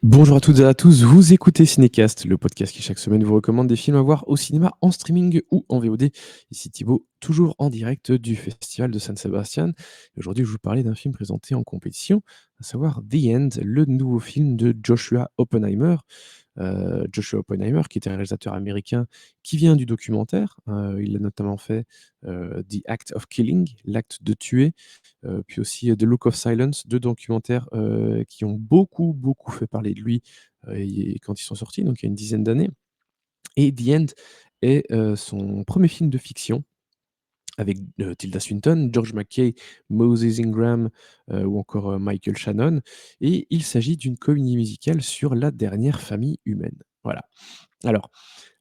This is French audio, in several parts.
Bonjour à toutes et à tous, vous écoutez Cinécast, le podcast qui chaque semaine vous recommande des films à voir au cinéma, en streaming ou en VOD. Ici Thibaut, toujours en direct du Festival de San Sebastian. Et aujourd'hui, je vais vous parler d'un film présenté en compétition, à savoir The End, le nouveau film de Joshua Oppenheimer. Joshua Oppenheimer, qui était un réalisateur américain qui vient du documentaire. Il a notamment fait The Act of Killing, l'acte de tuer, puis aussi The Look of Silence, deux documentaires qui ont beaucoup, beaucoup fait parler de lui quand ils sont sortis, donc il y a une dizaine d'années. Et The End est son premier film de fiction avec Tilda Swinton, George McKay, Moses Ingram ou encore Michael Shannon. Et il s'agit d'une comédie musicale sur la dernière famille humaine. Voilà. Alors,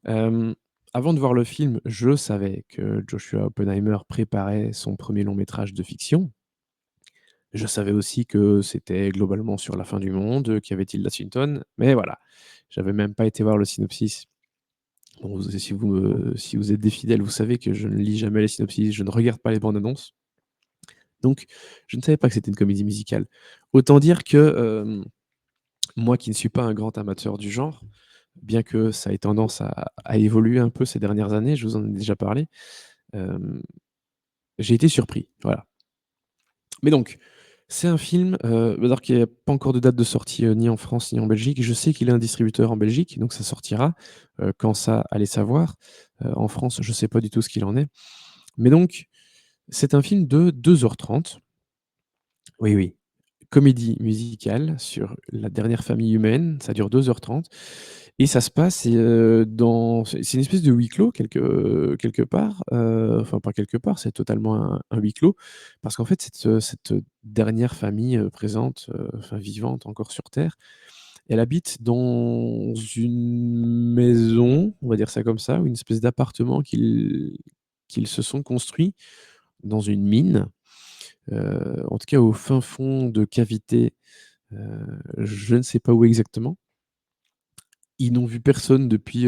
hem, avant de voir le film, je savais que Joshua Oppenheimer préparait son premier long métrage de fiction. Je savais aussi que c'était globalement sur la fin du monde, qu'il y avait Tilda Swinton, mais voilà, j'avais même pas été voir le synopsis. Bon, si vous êtes des fidèles, vous savez que je ne lis jamais les synopsis, je ne regarde pas les bandes annonces, donc je ne savais pas que c'était une comédie musicale. Autant dire que, moi qui ne suis pas un grand amateur du genre, bien que ça ait tendance à évoluer un peu ces dernières années, je vous en ai déjà parlé, hem, j'ai été surpris, voilà. Mais donc, c'est un film, alors qu'il y a pas encore de date de sortie, ni en France ni en Belgique. Je sais qu'il a un distributeur en Belgique, donc ça sortira, quand ça, allez savoir. En France, je sais pas du tout ce qu'il en est. Mais donc, c'est un film de 2h30. Oui, oui, comédie musicale sur la dernière famille humaine, ça dure 2h30 et ça se passe, dans c'est une espèce de huis clos quelque part, enfin pas quelque part, c'est totalement un huis clos parce qu'en fait cette dernière famille, présente, enfin vivante encore sur terre, elle habite dans une maison, on va dire ça comme ça, ou une espèce d'appartement qu'ils se sont construits dans une mine, en tout cas au fin fond de cavités. Je ne sais pas où exactement. Ils n'ont vu personne depuis,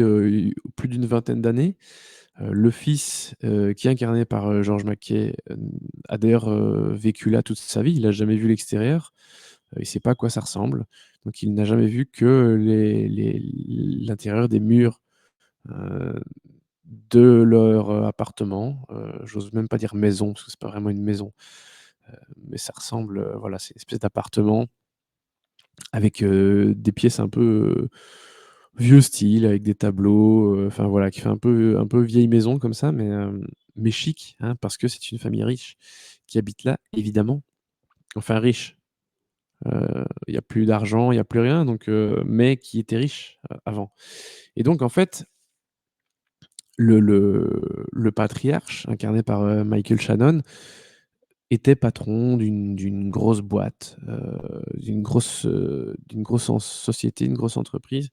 plus d'une vingtaine d'années. Le fils, qui est incarné par, George Mackay, a d'ailleurs, vécu là toute sa vie. Il a jamais vu l'extérieur, il sait pas à quoi ça ressemble. Donc il n'a jamais vu que l'intérieur des murs, heu, de leur, appartement. J'ose même pas dire maison, parce que c'est pas vraiment une maison, mais ça ressemble, voilà, c'est une espèce d'appartement avec, des pièces un peu, vieux style, avec des tableaux, enfin voilà, qui fait un peu vieille maison comme ça, mais chic, hein, parce que c'est une famille riche qui habite là, évidemment. Enfin riche, il y a plus d'argent, il y a plus rien donc mais qui était riche, avant et donc en fait, le patriarche, incarné par, Michael Shannon, était patron d'une grosse boîte, d'une grosse société, une grosse entreprise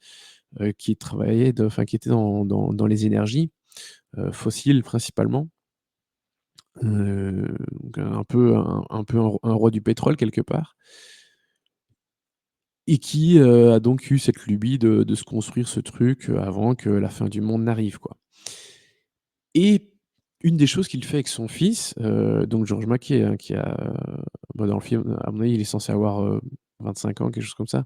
qui travaillait qui était dans les énergies, fossiles principalement. Donc un roi du pétrole quelque part et qui, a donc eu cette lubie de se construire ce truc, avant que la fin du monde n'arrive, quoi. Et une des choses qu'il fait avec son fils, donc George Mackay, hein, qui a, bah, dans le film, à mon avis, il est censé avoir, 25 ans, quelque chose comme ça.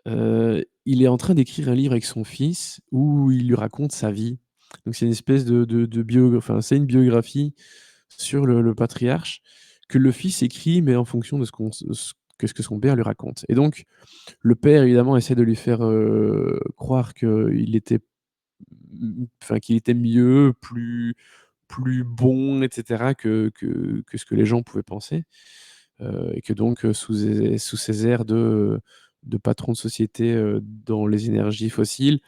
Il est en train d'écrire un livre avec son fils où il lui raconte sa vie. Donc c'est une espèce de enfin, c'est une biographie sur le patriarche que le fils écrit, mais en fonction de ce que son père lui raconte. Et donc le père évidemment essaie de lui faire, croire qu'il était mieux, plus bon et cetera que ce que les gens pouvaient penser. Et que donc, sous ces airs de patron de société, dans les énergies fossiles,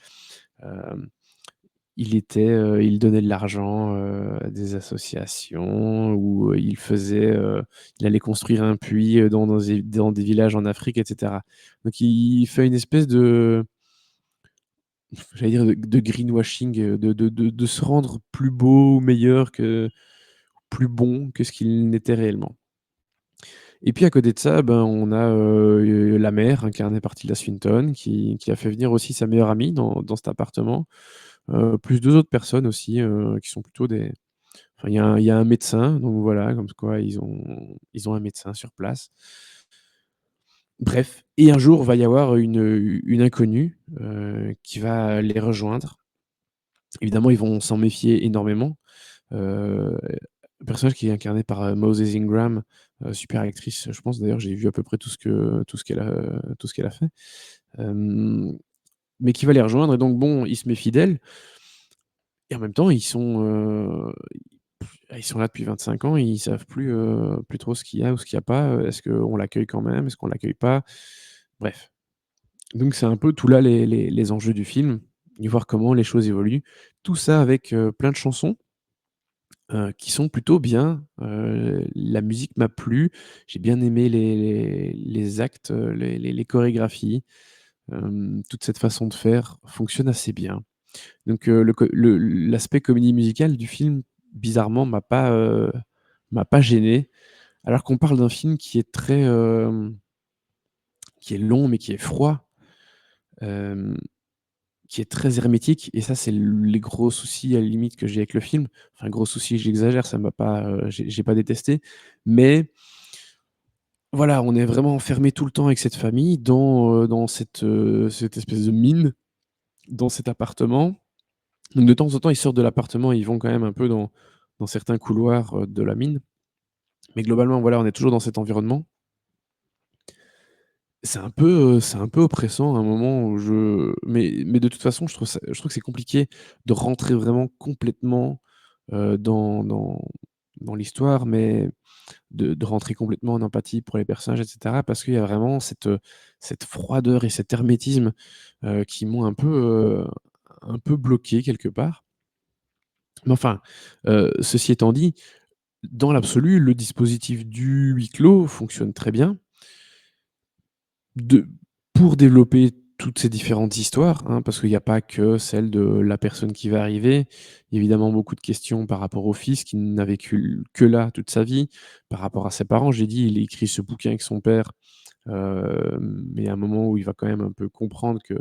hem, il donnait de l'argent, à des associations ou, il allait construire un puits, dans des villages en Afrique et cetera. Donc il fait une espèce de, j'allais dire de greenwashing, de se rendre plus beau, meilleur plus bon que ce qu'il n'était réellement. Et puis à côté de ça, ben, on a, la mère incarnée par Tilda Swinton qui a fait venir aussi sa meilleure amie dans cet appartement, plus 2 autres personnes aussi, qui sont plutôt des enfin il y a un médecin, donc voilà, comme quoi ils ont un médecin sur place. Bref, et un jour, va y avoir une inconnue, qui va les rejoindre. Évidemment, ils vont s'en méfier énormément. Le personnage qui est incarné par, Moses Ingram, super actrice, je pense d'ailleurs, j'ai vu à peu près tout ce qu'elle a fait. Hem, mais qui va les rejoindre et donc bon, ils se méfient d'elle et en même temps, ils sont là depuis 25 ans, ils savent plus trop ce qu'il y a ou ce qu'il y a pas, est-ce qu'on l'accueille quand même? Est-ce qu'on l'accueille pas? Bref, donc c'est un peu tout là les enjeux du film et voir comment les choses évoluent. Tout ça avec, plein de chansons, qui sont plutôt bien. La musique m'a plu, j'ai bien aimé les actes, les chorégraphies, toute cette façon de faire fonctionne assez bien. Donc l'aspect comédie musicale du film, bizarrement, m'a pas gêné, alors qu'on parle d'un film qui est qui est long, mais qui est froid, hem, qui est très hermétique et ça, c'est les gros soucis, à la limite, que j'ai avec le film. Enfin, gros soucis, j'exagère, ça m'a pas, j'ai pas détesté, mais voilà, on est vraiment enfermé tout le temps avec cette famille dans cette espèce de mine, dans cet appartement. Donc de temps en temps, ils sortent de l'appartement, ils vont quand même un peu dans certains couloirs, de la mine. Mais globalement, voilà, on est toujours dans cet environnement. C'est un peu oppressant à un moment où mais de toute façon, je trouve que c'est compliqué de rentrer vraiment complètement, dans l'histoire, mais de rentrer complètement en empathie pour les personnages et cetera. Parce qu'il y a vraiment cette froideur et cet hermétisme, qui m'ont un peu bloqué quelque part. Mais enfin, ceci étant dit, dans l'absolu, le dispositif du huis clos fonctionne très bien. De Pour développer toutes ces différentes histoires, hein, parce qu'il y a pas que celle de la personne qui va arriver. Il y a évidemment beaucoup de questions par rapport au fils qui n'a vécu que là toute sa vie, par rapport à ses parents. J'ai dit, il écrit ce bouquin avec son père, mais il y a un moment où il va quand même un peu comprendre que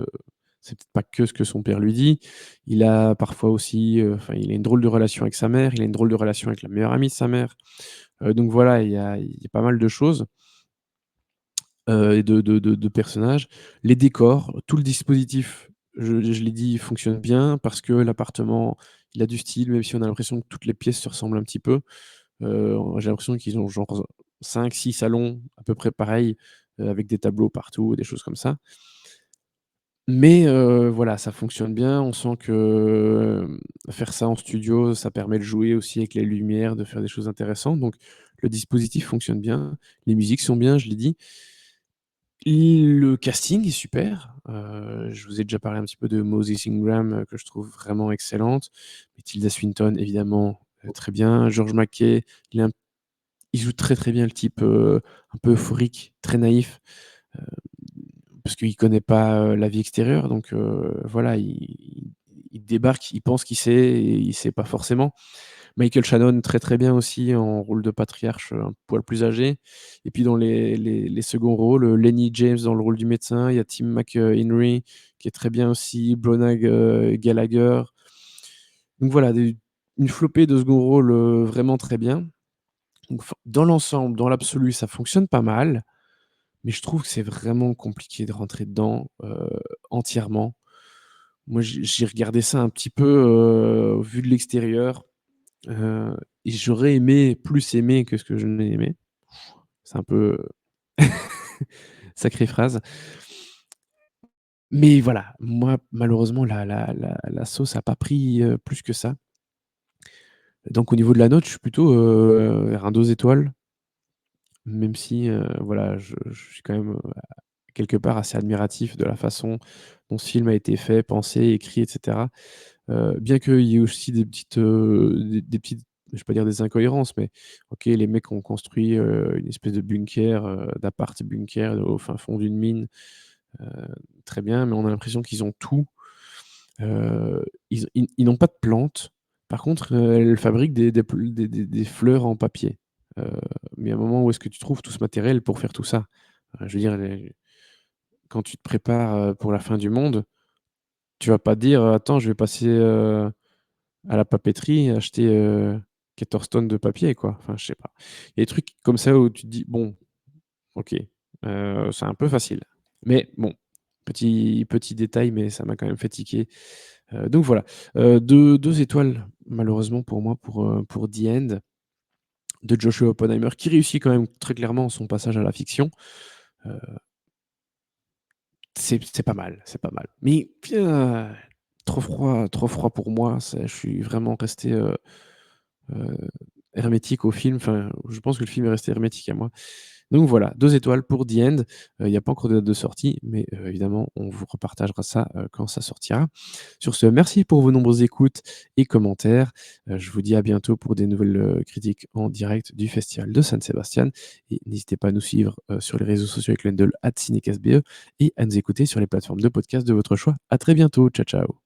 c'est peut-être pas que ce que son père lui dit. Il a parfois aussi, enfin, il a une drôle de relation avec sa mère, il a une drôle de relation avec la meilleure amie de sa mère. Donc voilà, il y a pas mal de choses. Et de personnages. Les décors, tout le dispositif, je l'ai dit, fonctionne bien parce que l'appartement, il a du style, même si on a l'impression que toutes les pièces se ressemblent un petit peu. J'ai l'impression qu'ils ont genre 5 6 salons à peu près pareils, avec des tableaux partout, des choses comme ça. Mais voilà, ça fonctionne bien. On sent que, faire ça en studio, ça permet de jouer aussi avec les lumières, de faire des choses intéressantes. Donc le dispositif fonctionne bien. Les musiques sont bien, je l'ai dit. Le casting est super, je vous ai déjà parlé un petit peu de Moses Ingram, que je trouve vraiment excellente. Mais Tilda Swinton évidemment, très bien. George Mackay, il est un il joue très, très bien le type, un peu euphorique, très naïf, heu, parce qu'il connaît pas, la vie extérieure donc voilà, il débarque, il pense qu'il sait et il sait pas forcément. Michael Shannon, très, très bien aussi en rôle de patriarche, un poil plus âgé et puis dans les seconds rôles, Lenny James dans le rôle du médecin, il y a Tim McHenry qui est très bien aussi, Brona Gallagher. Donc voilà, des une flopée de second rôles, vraiment très bien. Donc dans l'ensemble, dans l'absolu, ça fonctionne pas mal, mais je trouve que c'est vraiment compliqué de rentrer dedans, entièrement. Moi, j'ai regardé ça un petit peu, vu de l'extérieur. Heu et j'aurais aimé plus aimer que ce que je n'ai aimé. C'est un peu, sacrée phrase. Mais voilà, moi, malheureusement, la sauce a pas pris, plus que ça. Donc au niveau de la note, je suis plutôt, vers un 2 étoiles, même si, voilà, je suis quand même, quelque part assez admiratif de la façon dont ce film a été fait, pensé, écrit et cetera. Bien qu'il y ait aussi des petites, je vais pas dire des incohérences, mais OK, les mecs ont construit, une espèce de bunker, d'appart bunker au fin fond d'une mine, heu, très bien, mais on a l'impression qu'ils ont tout. Ils n'ont pas de plantes. Par contre, elles fabriquent des fleurs en papier. Heu, mais à un moment, où est-ce que tu trouves tout ce matériel pour faire tout ça? Je veux dire, quand tu te prépares, pour la fin du monde, tu vas pas te dire: «Attends, je vais passer, à la papeterie et acheter, 14 tonnes de papier, quoi». Enfin, je sais pas. Il y a des trucs comme ça où tu te dis: «Bon, OK». c'est un peu facile. Mais bon, petit détail, mais ça m'a quand même fait tiquer. Donc voilà, 2 étoiles malheureusement pour moi pour The End de Joshua Oppenheimer qui réussit quand même très clairement son passage à la fiction. Heu, c'est pas mal, c'est pas mal. Mais trop froid pour moi, je suis vraiment resté, heu, hermétique au film. Enfin, je pense que le film est resté hermétique à moi. Donc voilà, 2 étoiles pour The End. Il y a pas encore de date de sortie, mais évidemment, on vous repartagera ça, quand ça sortira. Sur ce, merci pour vos nombreuses écoutes et commentaires. Je vous dis à bientôt pour des nouvelles, critiques en direct du festival de San Sebastian et n'hésitez pas à nous suivre, sur les réseaux sociaux avec le handle @cinecastbe et à nous écouter sur les plateformes de podcast de votre choix. À très bientôt. Ciao, ciao.